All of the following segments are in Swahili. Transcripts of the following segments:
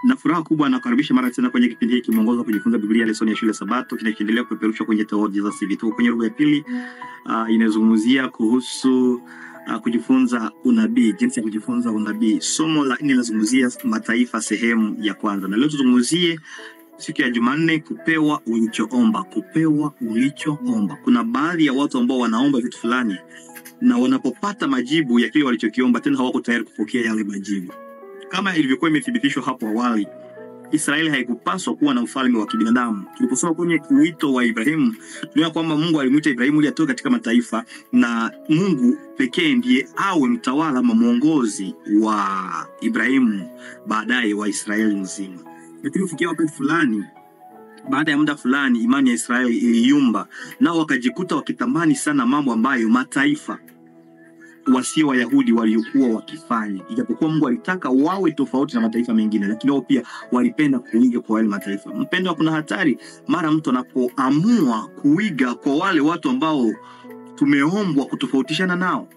Na furaha kubwa nakaribisha mara tena kwenye kipindi hiki mwongozo kujifunza Biblia lesson ya shule Sabato kinachoendelea kupeperushwa kwenye Theology za CV2 kwenye lugha ya pili. Inazungumzia kuhusu kujifunza unabii, jinsi ya kujifunza unabii. Somo la 4 linazungumzia mataifa sehemu ya kwanza. Na leo tuzungumzie siku ya Jumanne, kupewa ulichoomba. Kupewa ulichoomba. Kuna baadhi ya watu ambao wanaomba vitu fulani na wanapopata majibu ya kile walichokiomba tena hawako tayari kupokea yale majibu. Kama ilivyokuwa imethibitishwa hapo awali, Israeli haikupaswa kuwa na ufalme wa kibinadamu. Tuliposoma kwenye wito wa Ibrahimu, tunaona kwamba Mungu alimuita Ibrahimu ili atoke katika mataifa, na Mungu pekee ndiye awe mtawala ama mwongozi wa Ibrahimu, baadaye wa Israeli nzima. Lakini kufikia wakati fulani, baada ya muda fulani, imani ya Israeli iliyumba, nao wakajikuta wakitamani sana mambo ambayo mataifa wasio Wayahudi waliokuwa wakifanya. Ijapokuwa Mungu alitaka wawe tofauti na mataifa mengine, lakini wao pia walipenda kuiga kwa wale mataifa. Mpendwa, kuna hatari mara mtu anapoamua kuiga kwa wale watu ambao tumeombwa kutofautishana nao.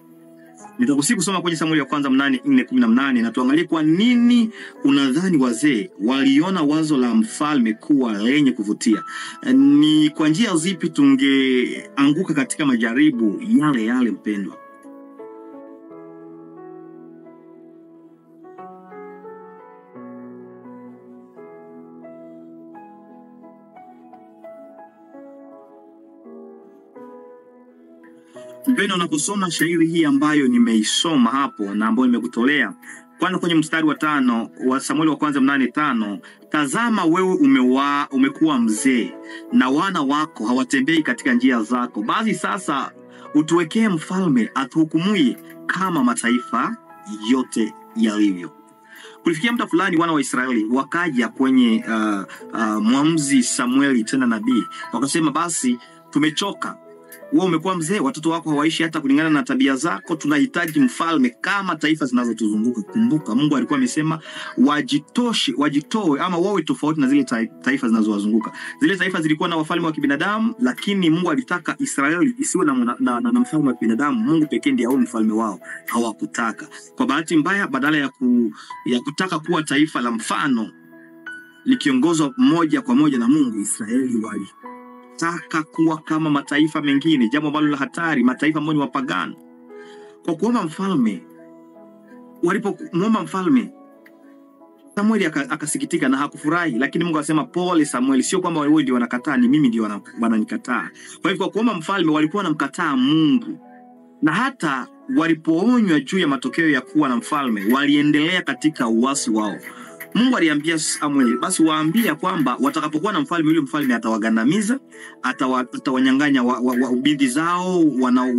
Nitakusihi kusoma kwenye Samueli ya kwanza 8:4-18 na tuangalie kwa nini unadhani wazee waliona wazo la mfalme kuwa lenye kuvutia. Ni kwa njia zipi tungeanguka katika majaribu yale yale, mpendwa? Mpendwa, unaposoma shairi hii ambayo nimeisoma hapo na ambayo nimekutolea, kwanza kwenye mstari wa 5 wa Samueli wa kwanza 8:5, tazama wewe umekuwa mzee na wana wako hawatembei katika njia zako. Basi sasa utuwekee mfalme atuhukumuye kama mataifa yote yalivyo. Kulifikia muda fulani wana wa Israeli wakaja kwenye mwamuzi Samueli, tena nabii, wakasema basi tumechoka. Wewe umekuwa mzee, watoto wako hawaishi hata kulingana na tabia zako, tunahitaji mfalme kama taifa zinazotuzunguka. Kumbuka Mungu alikuwa amesema wajitoe ama wawe tofauti na zile taifa zinazowazunguka. Zile taifa zilikuwa na wafalme wa kibinadamu, lakini Mungu alitaka Israeli isiwe na mfalme wa kibinadamu. Mungu pekee ndiye awe mfalme wao. Hawakutaka. Kwa bahati mbaya, badala ya kutaka kuwa taifa la mfano likiongozwa moja kwa moja na Mungu, Israeli taka kuwa kama mataifa mengine, jambo ambalo la hatari. Mataifa ambayo ni wapagano. Kwa kuomba mfalme, walipomwomba mfalme, Samueli akasikitika na hakufurahi, lakini Mungu akasema pole Samueli, sio kwamba wewe ndio wanakataa, ni mimi ndio wananikataa. Kwa hivyo kwa kuomba mfalme walikuwa wanamkataa Mungu. Na hata walipoonywa juu ya matokeo ya kuwa na mfalme, waliendelea katika uasi wao. Mungu aliambia Samueli, basi waambia kwamba watakapokuwa na mfalme, yule mfalme atawagandamiza, atawanyang'anya binti zao,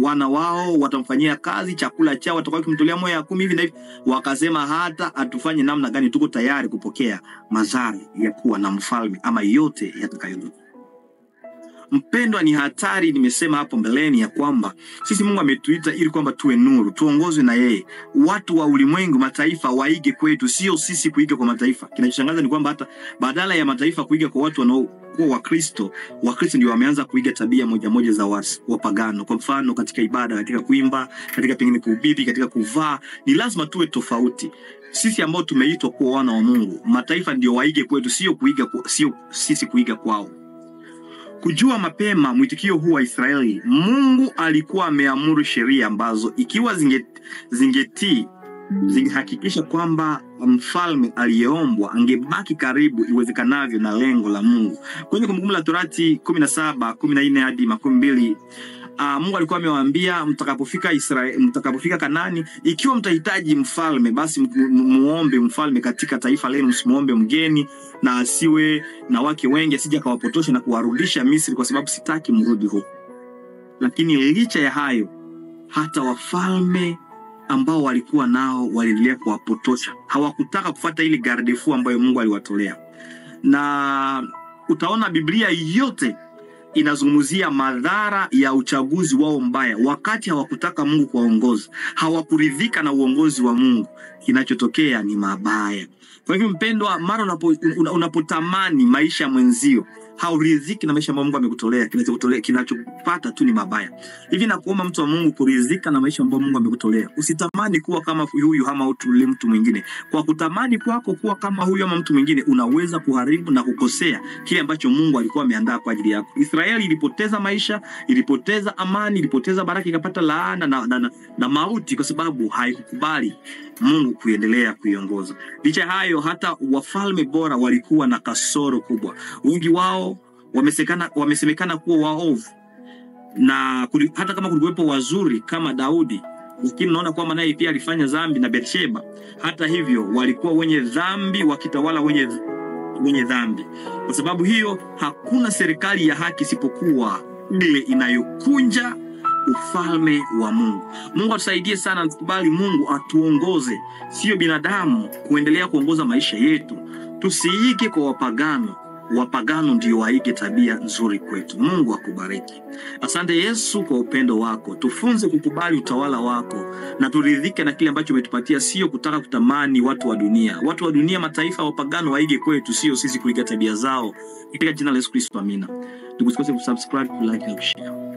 wana wao, watamfanyia kazi, chakula chao watakuwa kumtolea moyo ya 10 hivi na hivi. Wakasema hata atufanye namna gani, tuko tayari kupokea madhara ya kuwa na mfalme ama yote yatakayokuja. Mpendwa, ni hatari. Nimesema hapo mbeleni ya kwamba sisi Mungu ametuita ili kwamba tuwe nuru, tuongozwe na yeye. Watu wa ulimwengu, mataifa waige kwetu, sio sisi kuiga kwa mataifa. Kinachoshangaza ni kwamba hata badala ya mataifa kuiga kwa watu wanaokuwa Wakristo ndio wameanza kuiga tabia moja za wapagano. Kwa mfano katika ibada, katika kuimba, katika pengine kuhubiri, katika kuvaa, ni lazima tuwe tofauti. Sisi ambao tumeitwa kuwa wana wa Mungu, mataifa ndio waige kwetu, sio sisi kuiga kwao. Kujua mapema mwitikio huu wa Israeli, Mungu alikuwa ameamuru sheria ambazo ikiwa zingetii, zingehakikisha kwamba mfalme aliyeombwa angebaki karibu iwezekanavyo na lengo la Mungu. Kwenye Kumbukumbu la Torati 17:14-20, Mungu alikuwa amewaambia mtakapofika Kanaani, ikiwa mtahitaji mfalme, basi muombe mfalme katika taifa lenu, msimuombe mgeni, na asiwe na wake wengi, asije akawapotosha na kuwarudisha Misri, kwa sababu sitaki mrudi huko. Lakini licha ya hayo, hata wafalme ambao walikuwa nao waliendelea kuwapotosha. Hawakutaka kufuata ile garde-fou ambayo Mungu aliwatolea. Na utaona Biblia yote inazungumzia madhara ya uchaguzi wao mbaya wakati hawakutaka Mungu kuwaongoza, hawakuridhika na uongozi wa Mungu. Kinachotokea ni mabaya. Kwa hivyo mpendwa, mara unapotamani maisha mwenzio, hauridhiki na maisha ambayo Mungu amekutolea, kinachopata tu ni mabaya. Hivi nakuomba mtu wa Mungu kuridhika na maisha ambayo Mungu amekutolea. Usitamani kuwa kama huyu ama mtu mwingine. Kwa kutamani kwako kuwa kama huyu ama mtu mwingine, unaweza kuharibu na kukosea kile ambacho Mungu alikuwa ameandaa kwa ajili yako. Israeli ilipoteza maisha, ilipoteza amani, ilipoteza baraka, ikapata laana na mauti kwa sababu haikukubali Mungu kuendelea kuiongoza. Licha hayo, hata wafalme bora walikuwa na kasoro kubwa. Wengi wao wamesemekana kuwa waovu, na hata kama kulikuwepo wazuri kama Daudi, lakini unaona kwamba naye pia alifanya dhambi na Bathsheba. Hata hivyo walikuwa wenye dhambi wakitawala wenye dhambi. Kwa sababu hiyo hakuna serikali ya haki isipokuwa ile inayokunja ufalme wa Mungu. Mungu atusaidie sana, tukubali Mungu atuongoze, sio binadamu kuendelea kuongoza maisha yetu. Tusiige kwa wapagano. Wapagano ndio waige tabia nzuri kwetu. Mungu akubariki. Asante Yesu kwa upendo wako. Tufunze kukubali utawala wako na turidhike na kile ambacho umetupatia, sio kutaka kutamani watu wa dunia. Watu wa dunia, mataifa, wapagano waige kwetu, sio sisi kuiga tabia zao. Katika jina la Yesu Kristo, amina. Tukusikose kusubscribe, like na kushare.